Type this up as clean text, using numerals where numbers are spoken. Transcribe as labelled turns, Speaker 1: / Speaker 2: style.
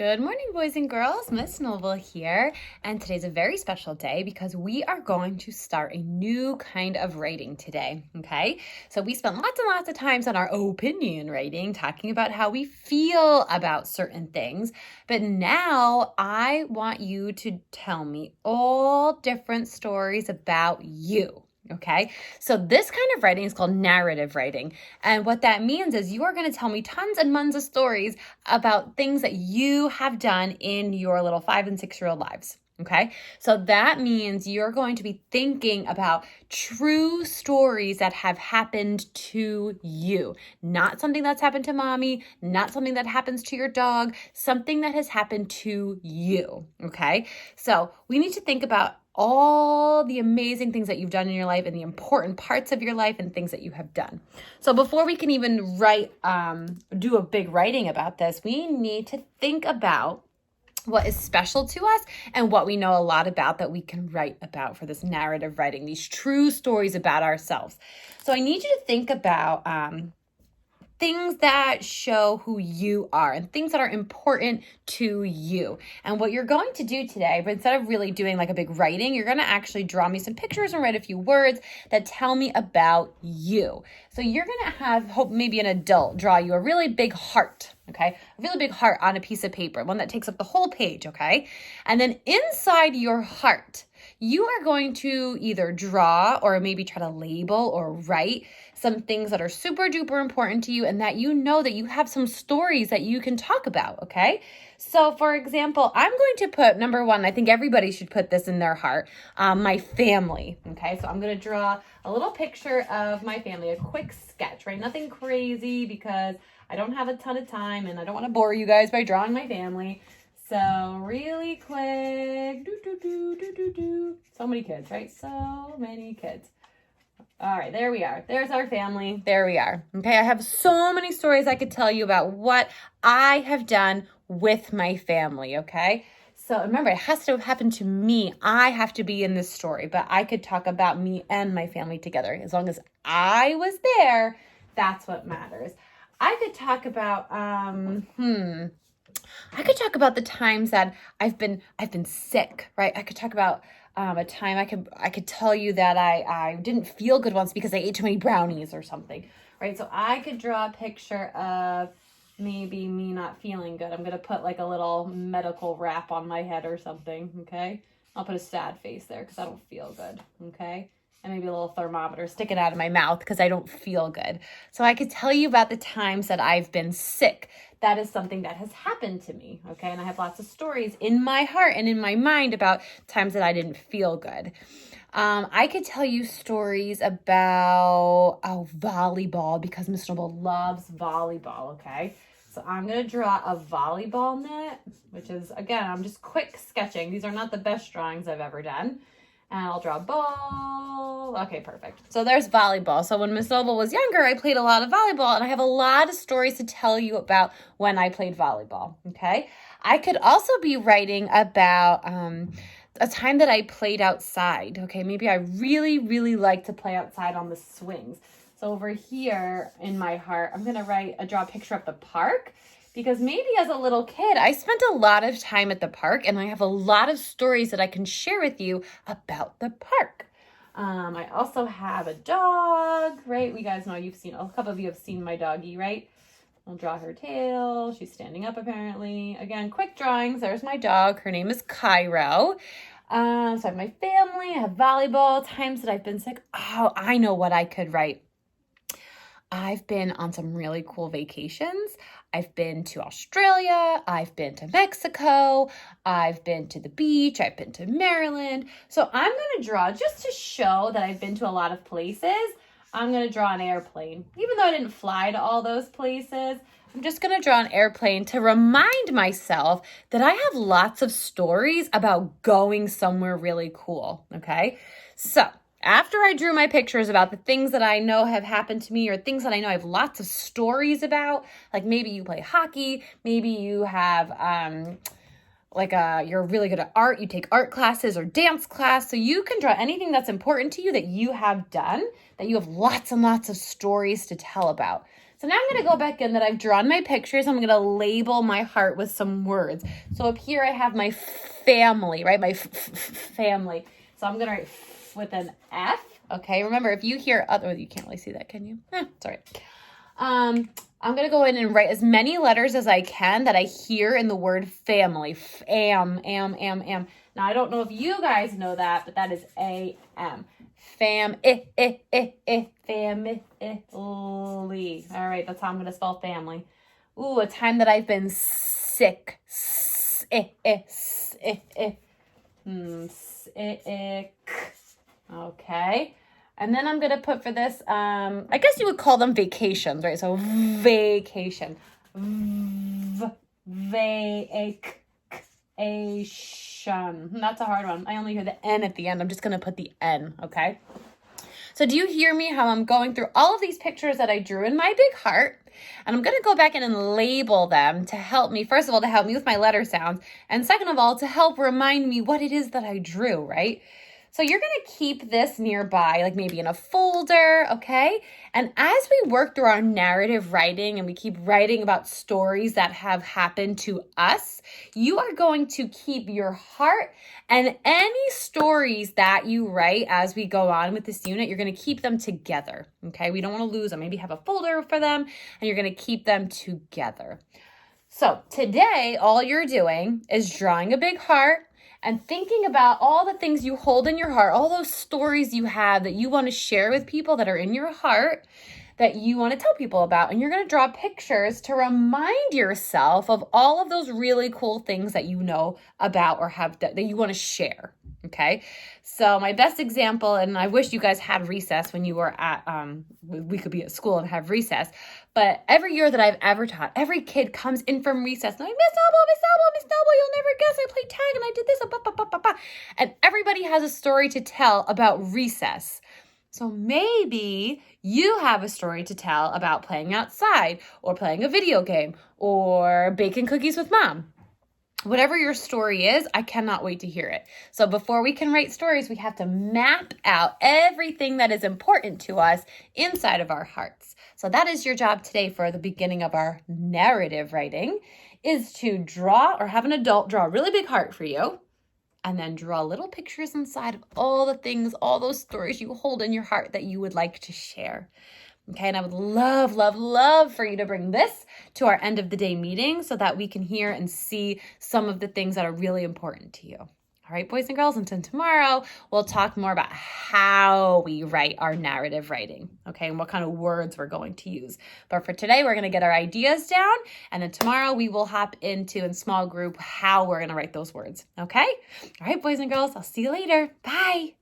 Speaker 1: Good morning, boys and girls. Miss Noble here, and today's a very special day because we are going to start a new kind of writing today, okay? So we spent lots and lots of times on our opinion writing, talking about how we feel about certain things, but now I want you to tell me all different stories about you. Okay, so this kind of writing is called narrative writing. And what that means is you are going to tell me tons and tons of stories about things that you have done in your little 5 and 6-year-old lives. Okay, so that means you're going to be thinking about true stories that have happened to you, not something that's happened to mommy, not something that happens to your dog, something that has happened to you. Okay, so we need to think about all the amazing things that you've done in your life and the important parts of your life and things that you have done. So before we can even do a big writing about this, we need to think about what is special to us and what we know a lot about that we can write about for this narrative writing, these true stories about ourselves. So I need you to think about things that show who you are and things that are important to you. And what you're going to do today, but instead of really doing like a big writing, you're going to actually draw me some pictures and write a few words that tell me about you. So you're going to hope maybe an adult draw you a really big heart, okay? A really big heart on a piece of paper, one that takes up the whole page, okay? And then inside your heart, you are going to either draw or maybe try to label or write some things that are super duper important to you and that you know that you have some stories that you can talk about, okay? So for example, I'm going to put number one, I think everybody should put this in their heart, my family, okay? So I'm going to draw a little picture of my family, a quick sketch, right? Nothing crazy because I don't have a ton of time and I don't want to bore you guys by drawing my family. So really quick, so many kids, right? So many kids. All right, there we are. There's our family. There we are. Okay, I have so many stories I could tell you about what I have done with my family, okay? So remember, it has to have happened to me. I have to be in this story, but I could talk about me and my family together. As long as I was there, that's what matters. I could talk about, I could talk about the times that I've been sick, right? I could talk about a time I could tell you that I didn't feel good once because I ate too many brownies or something, right? So I could draw a picture of maybe me not feeling good. I'm going to put like a little medical wrap on my head or something, okay? I'll put a sad face there because I don't feel good, okay? And maybe a little thermometer sticking out of my mouth because I don't feel good. So I could tell you about the times that I've been sick. That is something that has happened to me, okay? And I have lots of stories in my heart and in my mind about times that I didn't feel good. I could tell you stories about volleyball because Miss Noble loves volleyball, okay? So I'm going to draw a volleyball net, which is, again, I'm just quick sketching. These are not the best drawings I've ever done. And I'll draw a ball. Okay, perfect. So there's volleyball. So when Miss Noble was younger, I played a lot of volleyball, and I have a lot of stories to tell you about when I played volleyball, okay? I could also be writing about a time that I played outside, okay? Maybe I really, really like to play outside on the swings. So over here in my heart, I'm going to draw a picture of the park. Because maybe as a little kid, I spent a lot of time at the park and I have a lot of stories that I can share with you about the park. I also have a dog, right? You guys know a couple of you have seen my doggie, right? I'll draw her tail. She's standing up apparently. Again, quick drawings. There's my dog. Her name is Cairo. So I have my family. I have volleyball, times that I've been sick. Oh, I know what I could write. I've been on some really cool vacations. I've been to Australia. I've been to Mexico. I've been to the beach. I've been to Maryland. So I'm going to draw, just to show that I've been to a lot of places, I'm going to draw an airplane. Even though I didn't fly to all those places, I'm just going to draw an airplane to remind myself that I have lots of stories about going somewhere really cool, okay? So after I drew my pictures about the things that I know have happened to me or things that I know I have lots of stories about, like maybe you play hockey, maybe you have you're really good at art, you take art classes or dance class, so you can draw anything that's important to you that you have done, that you have lots and lots of stories to tell about. So now I'm going to go back in that I've drawn my pictures. I'm going to label my heart with some words. So up here I have my family, right? My family. So I'm going to write with an F. Okay, remember if you hear other, you can't really see that, can you? It's all right. I'm going to go in and write as many letters as I can that I hear in the word family. Am. Now, I don't know if you guys know that, but that is A-M. Family. All right, that's how I'm going to spell family. Ooh, a time that I've been sick. Sick. Okay. And then I'm going to put for this, I guess you would call them vacations, right? So vacation. Vacation. That's a hard one. I only hear the N at the end. I'm just going to put the N, okay? So do you hear me how I'm going through all of these pictures that I drew in my big heart? And I'm going to go back in and label them to help me, first of all, to help me with my letter sounds. And second of all, to help remind me what it is that I drew, right? So you're going to keep this nearby, like maybe in a folder, okay? And as we work through our narrative writing and we keep writing about stories that have happened to us, you are going to keep your heart and any stories that you write as we go on with this unit, you're going to keep them together, okay? We don't want to lose them. Maybe have a folder for them and you're going to keep them together. So today, all you're doing is drawing a big heart and thinking about all the things you hold in your heart, all those stories you have that you want to share with people that are in your heart that you want to tell people about. And you're going to draw pictures to remind yourself of all of those really cool things that you know about or have that you want to share. Okay. So my best example, and I wish you guys had recess when you were at, we could be at school and have recess, but every year that I've ever taught, every kid comes in from recess and I'm like, Miss Noble, you'll never guess. I played tag and I did this, and everybody has a story to tell about recess. So maybe you have a story to tell about playing outside or playing a video game or baking cookies with mom. Whatever your story is, I cannot wait to hear it. So before we can write stories, we have to map out everything that is important to us inside of our hearts. So that is your job today for the beginning of our narrative writing, is to draw or have an adult draw a really big heart for you and then draw little pictures inside of all the things, all those stories you hold in your heart that you would like to share. Okay, and I would love, love, love for you to bring this to our end of the day meeting so that we can hear and see some of the things that are really important to you. All right, boys and girls, until tomorrow, we'll talk more about how we write our narrative writing, okay, and what kind of words we're going to use. But for today, we're going to get our ideas down, and then tomorrow we will hop into, in small group, how we're going to write those words, okay? All right, boys and girls, I'll see you later. Bye.